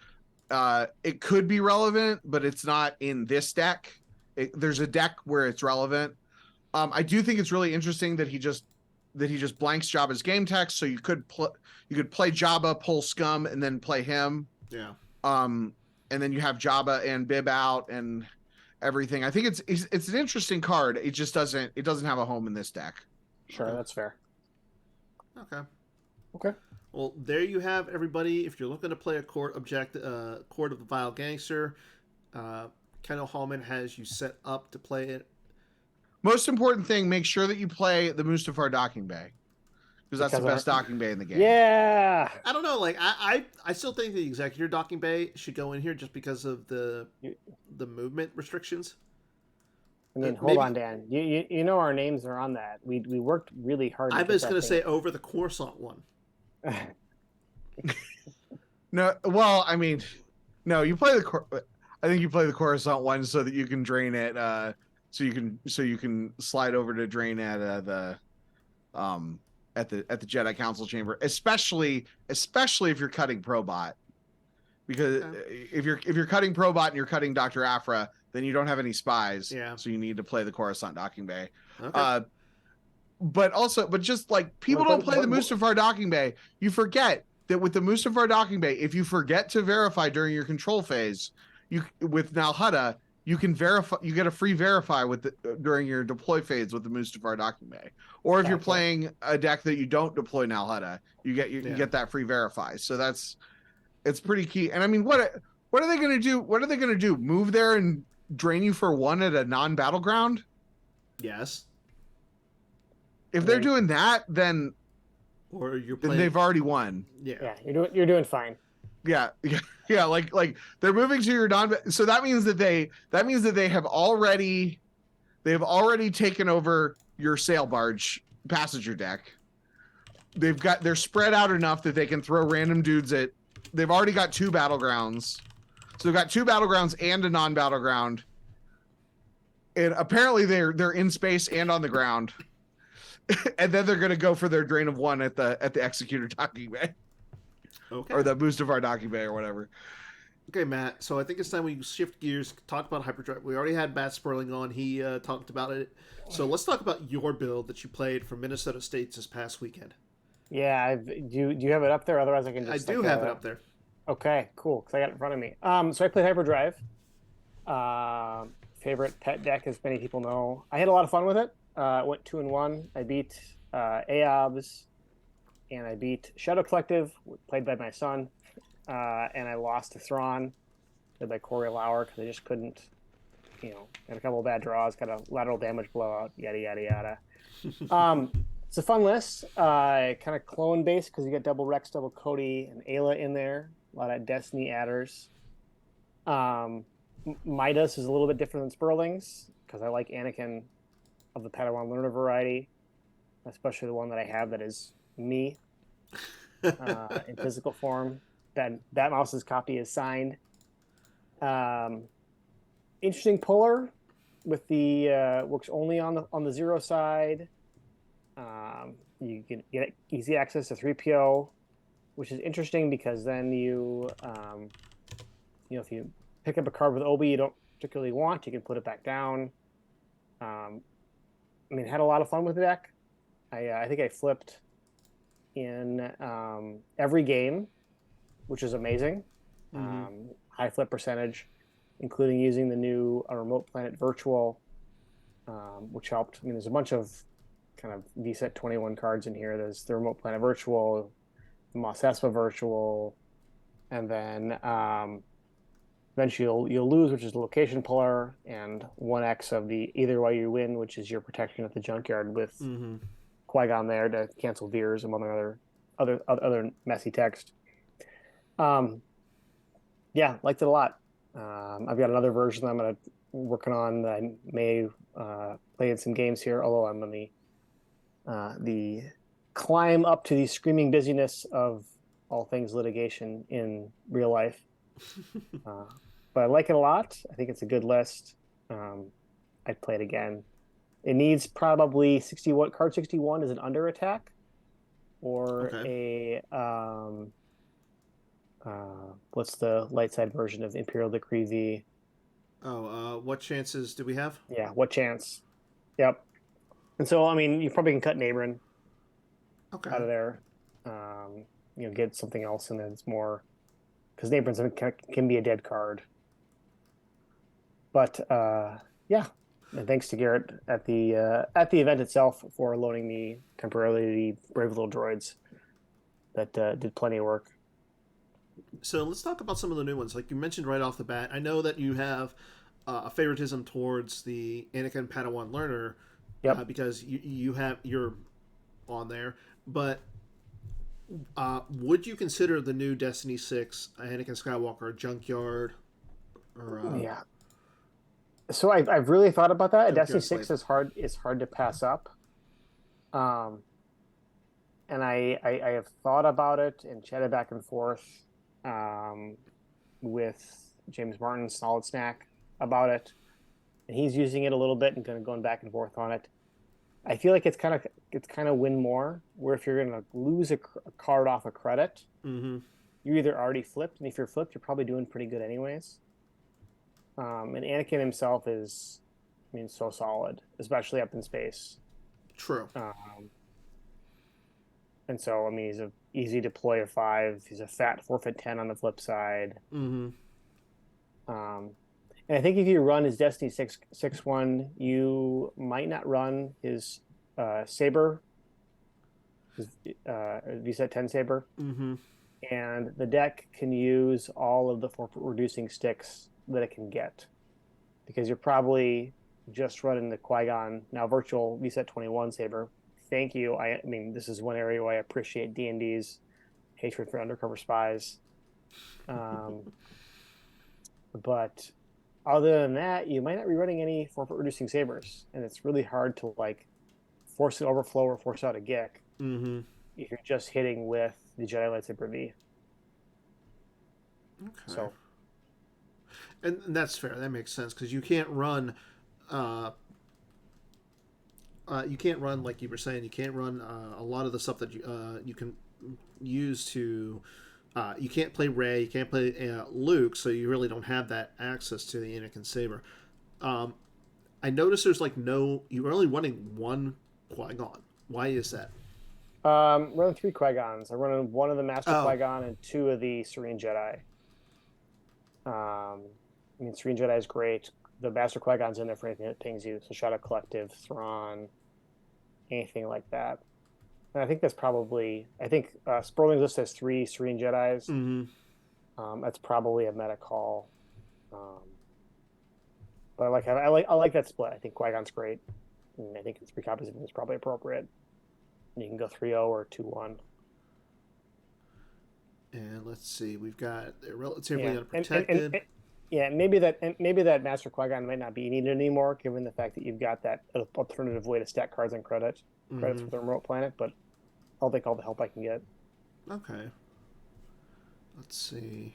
it could be relevant, but it's not in this deck. There's a deck where it's relevant. I do think it's really interesting that he just blanks Jabba's game text, so you could play Jabba, pull Scum, and then play him. Yeah. And then you have Jabba and Bib out and everything. I think it's an interesting card. It just doesn't have a home in this deck. Sure, that's fair. Okay. Well, there you have, everybody. If you're looking to play a Court of the Vile Gangster, Kendall Hallman has you set up to play it. Most important thing, make sure that you play the Mustafar docking bay, because that's the best docking bay in the game. Yeah. I don't know. Like I still think the Executor docking bay should go in here just because of the movement restrictions. I mean, hold on, Dan. You know our names are on that. We worked really hard. I was going to say over the Coruscant one. No, well, I mean, no. You play I think you play the Coruscant one so that you can drain it. So you can slide over to drain at the Jedi Council chamber, especially if you're cutting Probot, because if you're cutting Probot and you're cutting Dr. Aphra, then you don't have any spies. Yeah. So you need to play the Coruscant docking bay. Okay. But just like people don't play the Mustafar docking bay, you forget that with the Mustafar docking bay, if you forget to verify during your control phase, with Nalhutta, you can verify. You get a free verify during your deploy phase with the Mustafar Docking Bay. Or if you're playing a deck that you don't deploy Nalhutta, you get that free verify. So it's pretty key. And I mean, what are they going to do? What are they going to do? Move there and drain you for 1 at a non-battleground? Yes. If they're doing that, then they've already won. Yeah. You're doing fine. Yeah. Like they're moving to your so that means that they have already taken over your sail barge passenger deck. They're spread out enough that they can throw random dudes at. They've already got 2 battlegrounds. So they've got 2 battlegrounds and a non-battleground. And apparently they're in space and on the ground. And then they're going to go for their drain of 1 at the Executor Docking Bay. Okay. Or the Mustafar Docking Bay or whatever. Okay, Matt. So I think it's time we shift gears, talk about Hyperdrive. We already had Matt Sperling on. He talked about it. So let's talk about your build that you played for Minnesota State this past weekend. Yeah, do you have it up there? Otherwise, I can just. I do have it up there. Okay, cool. Because I got it in front of me. So I played Hyperdrive. Favorite pet deck, as many people know. I had a lot of fun with it. Went 2-1. I beat Aobs, and I beat Shadow Collective, played by my son, and I lost to Thrawn, played by Corey Lauer, because I just couldn't, had a couple of bad draws, got a lateral damage blowout, yada yada yada. It's a fun list, kind of clone based because you get double Rex, double Cody, and Ayla in there. A lot of Destiny adders. Midas is a little bit different than Sperling's because I like Anakin of the Padawan learner variety, especially the one that I have that is me in physical form. That mouse's copy is signed. Interesting puller with the works only on the 0 side. You can get easy access to 3PO, which is interesting because then if you pick up a card with Obi you don't particularly want, you can put it back down. Had a lot of fun with the deck. I think I flipped in every game, which is amazing. Mm-hmm. High flip percentage, including using the new Remote Planet Virtual, which helped. There's a bunch of kind of VSET 21 cards in here. There's the Remote Planet Virtual, the Mos Espa Virtual, and then eventually you'll lose, which is the Location Puller, and 1x of the Either Way You Win, which is your protection at the junkyard with Qui-Gon there to cancel Veers, among other messy text. Yeah, liked it a lot. I've got another version that I'm working on that I may play in some games here, although I'm on the climb up to the screaming busyness of all things litigation in real life. But I like it a lot. I think it's a good list. I'd play it again. It needs probably 61. Card 61 is an under attack, or a what's the light side version of Imperial Decree V? What chances do we have? Yeah, what chance? Yep. And so, you probably can cut Nabrin out of there. Get something else, and then it's more because Nabrin can be a dead card. But yeah, and thanks to Garrett at the event itself for loaning me temporarily the brave little droids that did plenty of work. So let's talk about some of the new ones. Like you mentioned right off the bat, I know that you have a favoritism towards the Anakin Padawan learner, because you're on there. But would you consider the new Destiny 6 Anakin Skywalker junkyard? Yeah. So I've really thought about that. Destiny 6 is hard to pass up. And I have thought about it and chatted back and forth with James Martin, Solid Snack, about it. And he's using it a little bit and kind of going back and forth on it. I feel like it's kind of win more, where if you're going to lose a card off a credit, you're either already flipped, and if you're flipped, you're probably doing pretty good anyways. And Anakin himself is, so solid, especially up in space. True. And so, he's a easy deploy of 5. He's a fat forfeit 10 on the flip side. And I think if you run his Destiny 6-1, you might not run his Saber, his VSET 10 Saber. Mm-hmm. And the deck can use all of the forfeit reducing sticks that it can get. Because you're probably just running the Qui-Gon, now virtual VSET 21 Saber. Thank you. I mean, this is one area where I appreciate D&D's hatred for undercover spies. But other than that, you might not be running any forfeit reducing sabers, and it's really hard to like force an overflow or force out a Gick Mm-hmm. if you're just hitting with the Jedi Lightsaber V. Okay. So, and that's fair. That makes sense because you can't run. You can't run like you were saying. You can't run a lot of the stuff that you can use to. You can't play Rey. You can't play Luke, so you really don't have that access to the Anakin Saber. I noticed there's like no. You're only running one Qui-Gon. Why is that? running 3 Qui-Gons. I'm running one of the Master Qui-Gon and 2 of the Serene Jedi. I mean, Serene Jedi is great. The Master Qui-Gon's in there for anything that pings you. So Shadow Collective, Thrawn, anything like that. And I think that's probably. I think Sperling's list has 3 Serene Jedis. Mm-hmm. That's probably a meta call. But I like that split. I think Qui-Gon's great. And I think 3 copies of him is probably appropriate. And you can go 3-0 or 2-1. And let's see, we've got they're relatively unprotected. Maybe that Master Qui-Gon might not be needed anymore, given the fact that you've got that alternative way to stack cards and credits for the remote planet. But I'll take all the help I can get. Okay. Let's see.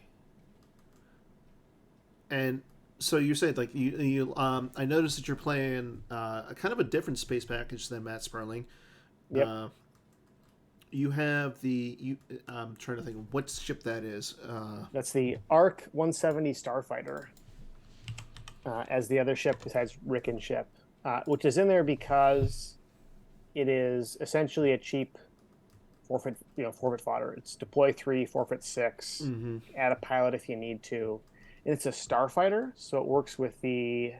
And so you said like you I noticed that you're playing a kind of a different space package than Matt Sperling. Yep. You have I'm trying to think of what ship that is. That's the ARC 170 Starfighter, as the other ship besides Ricken's ship, which is in there because it is essentially a cheap forfeit fodder. It's deploy 3, forfeit 6, add a pilot if you need to. And it's a starfighter, so it works with the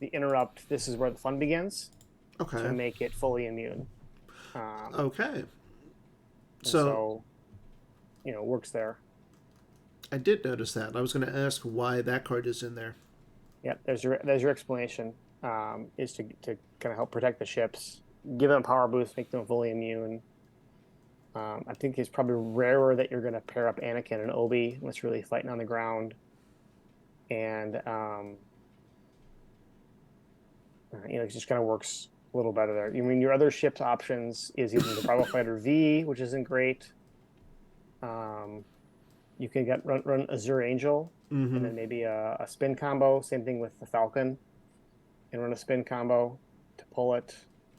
interrupt. This is where the fun begins. Okay. To make it fully immune. Okay. So, it works there. I did notice that. I was going to ask why that card is in there. Yeah, there's your explanation. Is to kind of help protect the ships, give them power boost, make them fully immune. I think it's probably rarer that you're going to pair up Anakin and Obi unless you're really fighting on the ground. And it just kind of works a little better there. I mean, your other ship's options is either the Bravo Fighter V, which isn't great. You can run Azure Angel, and then maybe a spin combo. Same thing with the Falcon, and run a spin combo to pull it.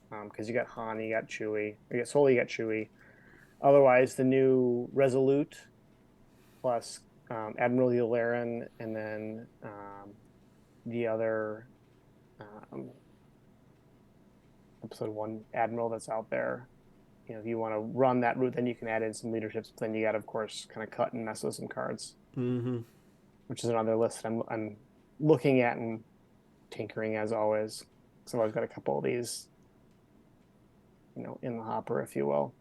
Because you got Han, you got Chewie, you got Solo, you got Chewie. Otherwise, the new Resolute plus Admiral Yularen, and then the other Episode 1 Admiral that's out there. If you want to run that route, then you can add in some leaderships. But then you got to, of course, kind of cut and mess with some cards, which is another list that I'm looking at and tinkering as always. So I've got a couple of these, in the hopper, if you will.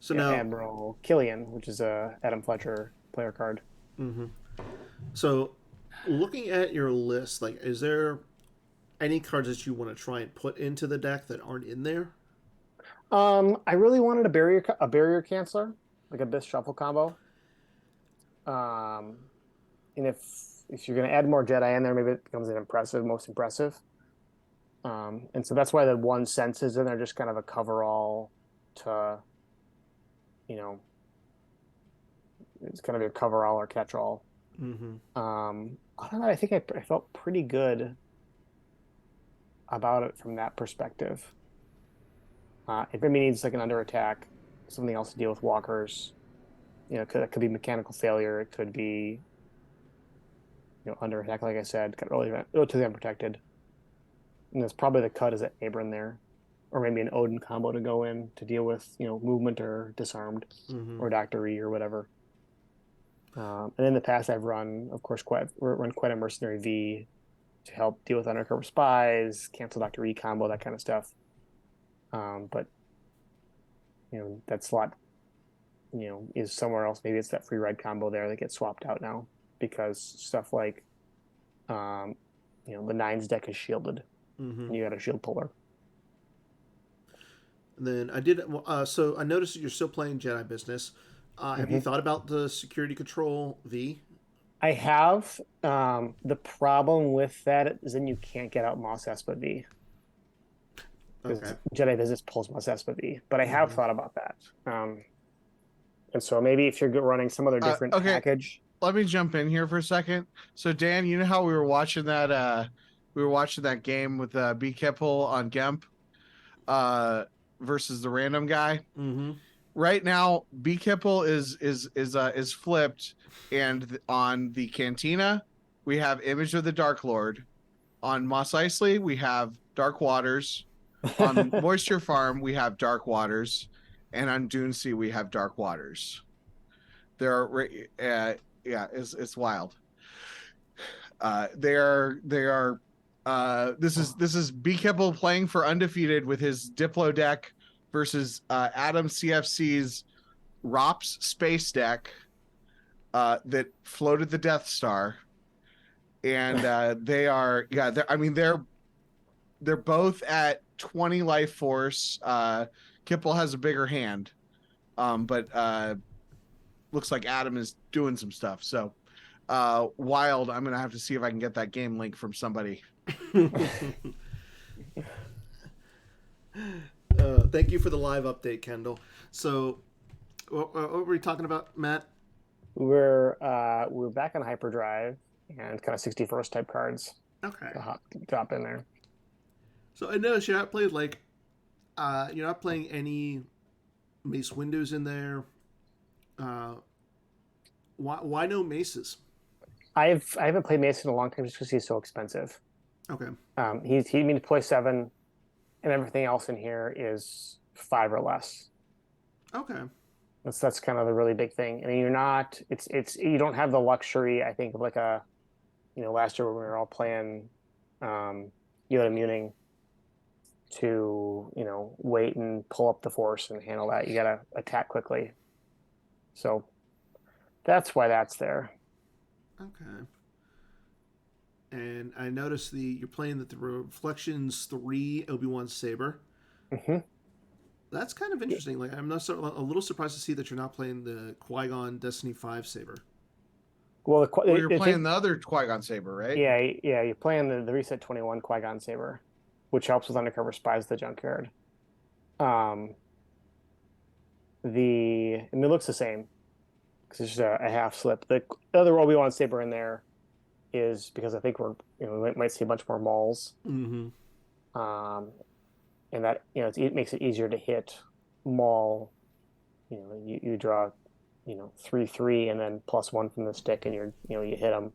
So now Admiral Killian, which is a Adam Fletcher player card. So, looking at your list, like, is there any cards that you want to try and put into the deck that aren't in there? I really wanted a barrier canceller, like a Biff Shuffle combo. And if you're going to add more Jedi in there, maybe it becomes most impressive. And so that's why the 1 sense is in there, just kind of a coverall to, it's kind of your coverall or catch-all. Other than that, I think I felt pretty good about it from that perspective. It maybe needs like an under attack, something else to deal with walkers. It could be mechanical failure. It could be, under attack, like I said, relatively unprotected. And that's probably the cut is at Abram there, or maybe an Odin combo to go in to deal with movement or disarmed or Doctor E or whatever. And in the past, I've run, of course, quite a mercenary V to help deal with undercover spies, cancel Dr. E combo, that kind of stuff. But that slot, is somewhere else. Maybe it's that free ride combo there that gets swapped out now because stuff like, the nines deck is shielded, and you got a shield puller. And then I did. So I noticed that you're still playing Jedi Business. Have you thought about the Security Control V? I have. The problem with that is then you can't get out Mos Espa V. Because Jedi Business pulls Mos Espa V. But I have thought about that. And so maybe if you're running some other different package. Let me jump in here for a second. So Dan, you know how we were watching that game with B Kipple on Gemp versus the random guy? Mm-hmm. Right now, B Kipple is flipped, and on the Cantina, we have Image of the Dark Lord. On Mos Eisley, we have Dark Waters. On Moisture Farm, we have Dark Waters, and on Dune Sea, we have Dark Waters. It's wild. They are. This is B Kipple playing for undefeated with his Diplo deck versus Adam CFC's ROPS space deck that floated the Death Star, and they're both at 20 life force. Kipple has a bigger hand, but looks like Adam is doing some stuff. So wild. I'm gonna have to see if I can get that game link from somebody. Thank you for the live update, Kendall. So, what were we talking about, Matt? We're back on Hyperdrive and kind of 61st type cards. Okay. Drop in there. So I noticed you're not playing you're not playing any Mace Windows in there. Why no Maces? I haven't played Mace in a long time just because he's so expensive. Okay. He means play 7, and everything else in here is 5 or less. Okay. That's kind of the really big thing. And you're not. It's you don't have the luxury, I think, of like a, last year when we were all playing, Yoda Muning, to wait and pull up the force and handle that. You gotta attack quickly. So that's why that's there. Okay. And I noticed you're playing the Reflections 3 Obi-Wan Saber. Mm-hmm. That's kind of interesting. Like, I'm not a little surprised to see that you're not playing the Qui-Gon Destiny 5 Saber. Well, you're playing the other Qui-Gon Saber, right? Yeah. You're playing the Reset 21 Qui-Gon Saber, which helps with undercover spies at the junkyard. And it looks the same because it's just a half slip. The other Obi-Wan Saber in there is because I think we might see a bunch more mauls. Mm-hmm. And that it makes it easier to hit maul. You draw 3/3 and then +1 from the stick, and you hit them,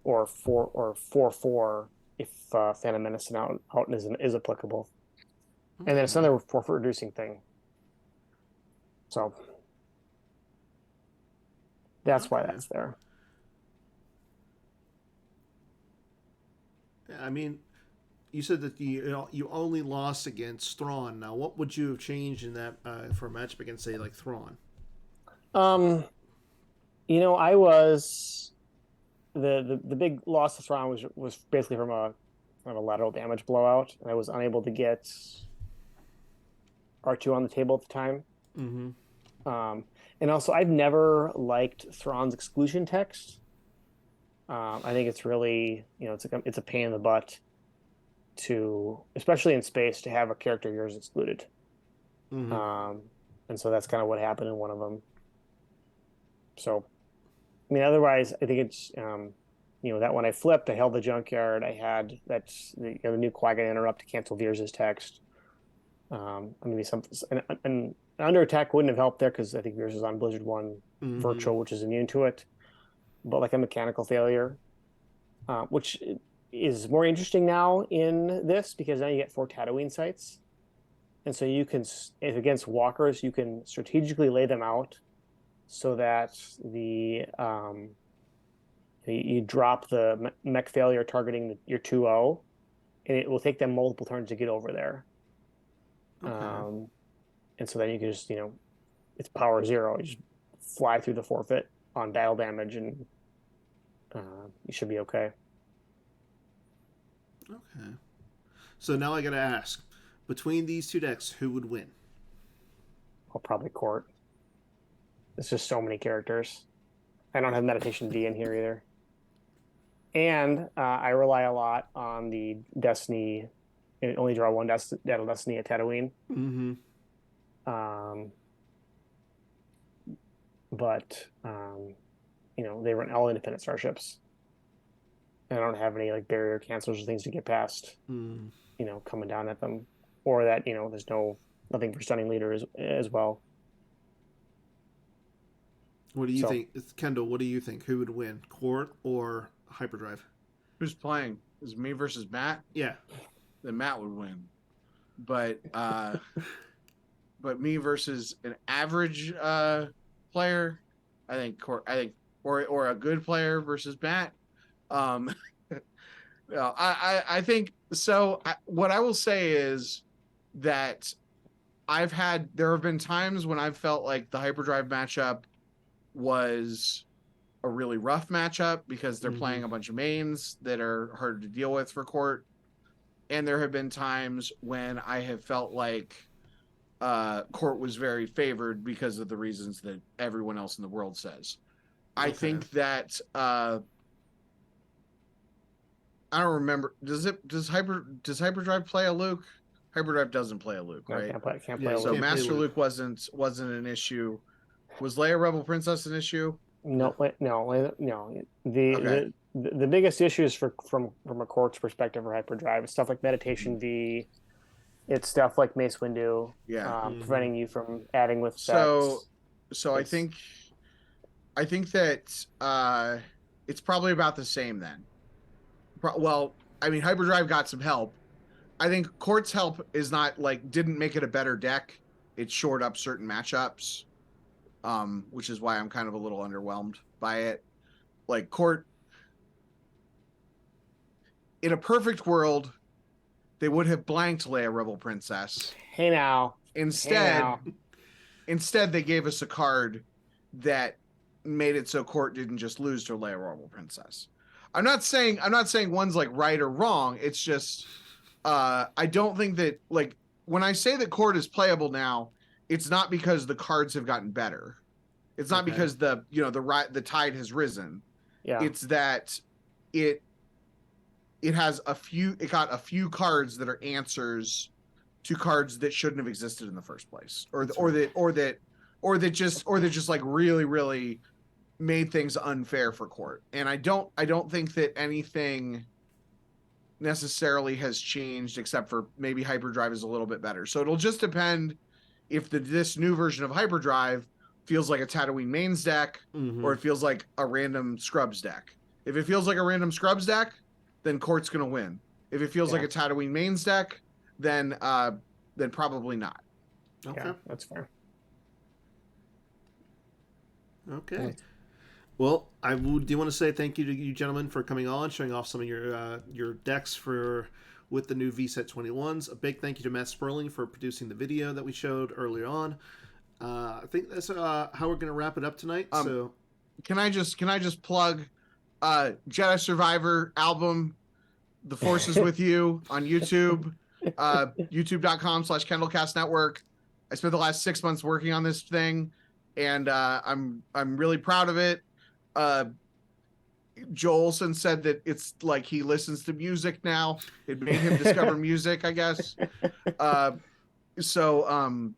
or 4/4 if Phantom Menace out is applicable. Okay. And then it's another forfeit reducing thing. So that's why that's there. I mean, you said that you only lost against Thrawn. Now, what would you have changed in that for a matchup against, say, like Thrawn? I was the big loss to Thrawn was basically from a lateral damage blowout, and I was unable to get R2 on the table at the time. Mm-hmm. And also, I've never liked Thrawn's exclusion text. I think it's really, it's a pain in the butt to, especially in space, to have a character of yours excluded. Mm-hmm. And so that's kind of what happened in one of them. So, I mean, otherwise, I think it's, that when I flipped, I held the junkyard. I had the new Qui-Gon interrupt to cancel Veers' text. Maybe something, and under attack wouldn't have helped there because I think Veers is on Blizzard 1 virtual, which is immune to it. But like a mechanical failure, which is more interesting now in this because now you get 4 Tatooine sites. And so you can, if against walkers, you can strategically lay them out so that you drop the mech failure targeting your 2-0, and it will take them multiple turns to get over there. Okay. And so then you can just, it's power 0. You just fly through the forfeit on dial damage, and you should be okay. Okay. So now I gotta ask, between these two decks, who would win? I'll probably court. It's just so many characters. I don't have Meditation D in here either. And I rely a lot on the Destiny. Only draw one Destiny at Tatooine. Mm-hmm. But they run all independent starships. I don't have any like barrier cancels or things to get past. Mm. Coming down at them, or that there's nothing for stunning leader as well. What do you think, Kendall? What do you think? Who would win, Court or Hyperdrive? Who's playing? Is it me versus Matt? Yeah. Then Matt would win. But me versus an average player, I think or a good player versus Matt. I think so. What I will say is that there have been times when I've felt like the Hyperdrive matchup was a really rough matchup because they're playing a bunch of mains that are hard to deal with for Court. And there have been times when I have felt like Court was very favored because of the reasons that everyone else in the world says. I think that I don't remember. Does Hyperdrive play a Luke? Hyperdrive doesn't play a Luke, right? Can't play a So Luke. Master Luke wasn't an issue. Was Leia Rebel Princess an issue? No. The biggest issues from a Court's perspective for Hyperdrive is stuff like Meditation V. It's stuff like Mace Windu, preventing you from adding with So specs. I think that it's probably about the same then. Well, I mean, Hyperdrive got some help. I think Court's help is not didn't make it a better deck. It shored up certain matchups, which is why I'm kind of a little underwhelmed by it. Like Court, in a perfect world, they would have blanked Leia Rebel Princess. Hey now. Instead, they gave us a card that made it so Court didn't just lose to Leia Rebel Princess. I'm not saying one's right or wrong. It's just I don't think that when I say that Court is playable now, it's not because the cards have gotten better. It's not because the tide has risen. Yeah. It's that it got a few cards that are answers to cards that shouldn't have existed in the first place, or that just really, really made things unfair for Court. And I don't think that anything necessarily has changed except for maybe Hyperdrive is a little bit better. So it'll just depend if this new version of Hyperdrive feels like a Tatooine mains deck or it feels like a random Scrubs deck. If it feels like a random Scrubs deck, then Court's going to win. If it feels like a Tatooine mains deck, then probably not. Okay. Yeah, that's fair. Okay. Well, I do want to say thank you to you gentlemen for coming on, showing off some of your decks with the new VSET 21s. A big thank you to Matt Sperling for producing the video that we showed earlier on. I think that's how we're going to wrap it up tonight. So, can I just plug Jedi Survivor album, The Force Is With You, on YouTube, youtube.com/KendallCast Network. I spent the last 6 months working on this thing, and I'm really proud of it. Joelson said that it's like he listens to music now. It made him discover music, I guess. So and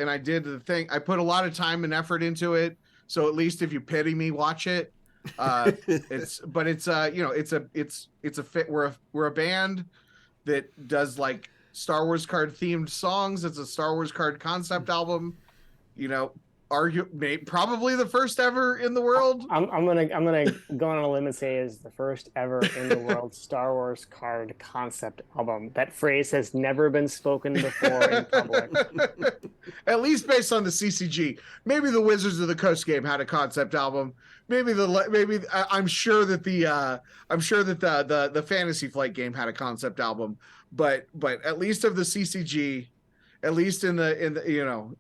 I did the thing. I put a lot of time and effort into it. So at least if you pity me, watch it. It's a fit. We're a band that does Star Wars card themed songs. It's a Star Wars card concept album. probably the first ever in the world. I'm gonna go on a limb and say is the first ever in the world Star Wars card concept album. That phrase has never been spoken before in public. At least based on the CCG. Maybe the Wizards of the Coast game had a concept album. I'm sure that the Fantasy Flight game had a concept album. But at least of the CCG, at least in the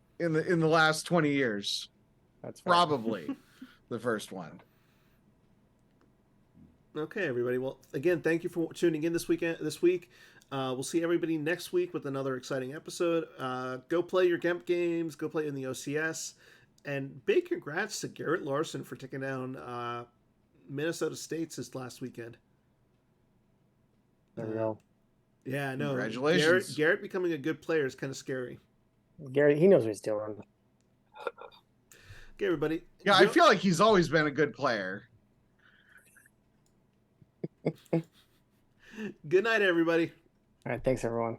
last 20 years, That's right. probably the first one. Okay, everybody. Well, again, thank you for tuning in this week. We'll see everybody next week with another exciting episode. Go play your GEMP games. Go play in the OCS. And big congrats to Garrett Larson for taking down Minnesota State this last weekend. There we go. Yeah, I know. Congratulations. Garrett becoming a good player is kind of scary. Gary, he knows what he's doing. Okay, everybody. Yeah, I feel like he's always been a good player. Good night, everybody. All right, thanks everyone.